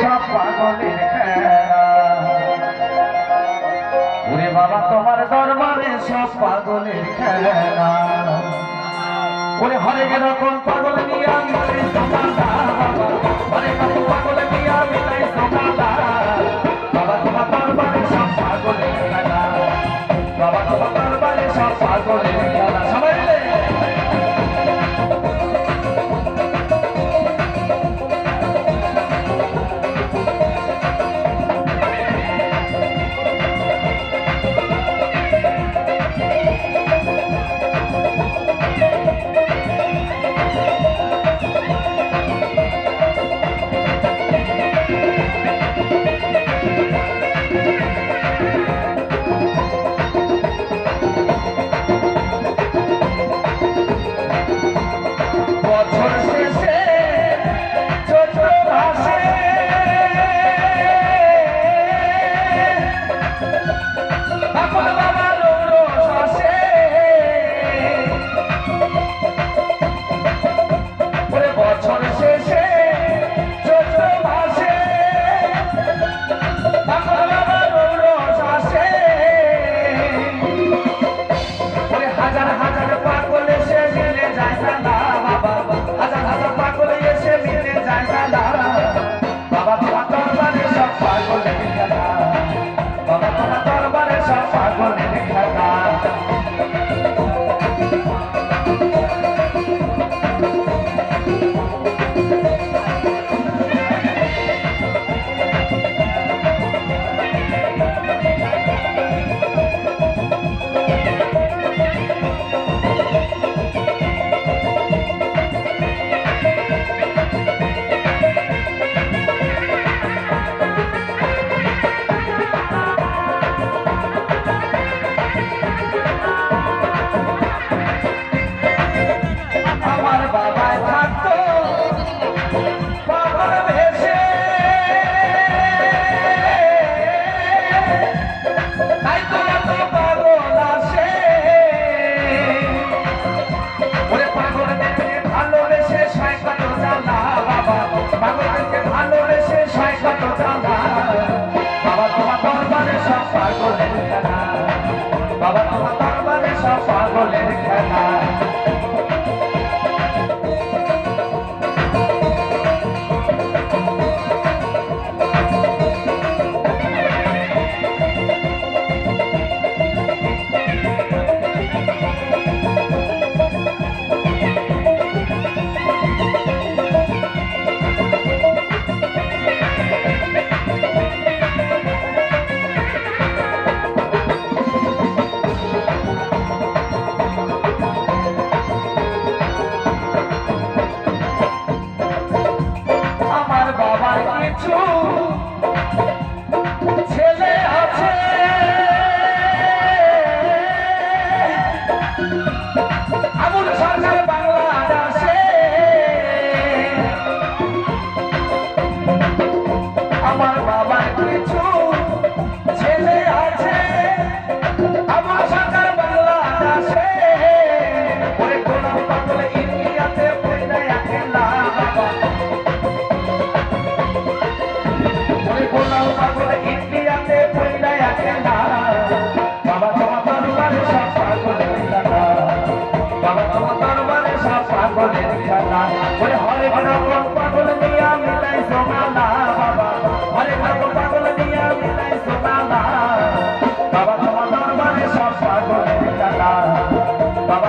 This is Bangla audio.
সব পাগলের খেলা। ওরে বাবা তোমার দরবারে সব পাগলের খেলা। ওরে হরেক রকম পাগল নিয়ে মিলাই সোমালা বাবা, হরেক রকম পাগল নিয়ে মিলাই সোমালা বাবা, তোমার দরবারে সব পাগলের খেলা। বাবা তোমার দরবারে সব পাগলের খেলা। সবাই মিলে বছর শেষে ছোট ভাসে পাগল বাবা রৌরো শশে। ওরে বছর শেষে ছোট ভাসে পাগল বাবা রৌরো শশে। ওরে হাজার হাজার পাগল এসে মিলে যায় না বাবা, হাজার হাজার পাগল এসে মিলে যায় না বাবা, তোমার দরবারে সব পাগলের খেলা। বাবা তোমার দরবারে সব পাগলের খেলা। আমার বাবাই থাকতো পাগল ভেসে, তাই তো এত পাগল আসে। ওরে পাগলদেরকে ভালোবেসে সয় কত জ্বালা বাবা, পাগলদেরকে ভালোবেসে সয় কত জ্বালা বাবা, তোমার দরবারে সব পাগলের খেলা। বাবা তোমার দরবারে সব পাগলের খেলা। আমার বাবার কিছু ছেলে আছে, আবুল সরকার বাংলাদেশে। আমার বাবার কিছু ছেলে আছে, আবুল সরকার বাংলাদেশে। ওরে গোলাম পাগল ইন্ডিয়াতে পয়দা একলা বাবা, ওরে গোলাম পাগল ইন্ডিয়াতে পয়দা একলা বাবা, তোমার দরবারে সব পাগলের খেলা। বাবা তোমার দরবারে সব পাগলের খেলা। ওরে হরেক রকম পাগল নিয়া মিলাই সোমালা বাবা, হরেক রকম পাগল নিয়া মিলাই সোমালা বাবা, তোমার দরবারে সব পাগলের খেলা। বাবা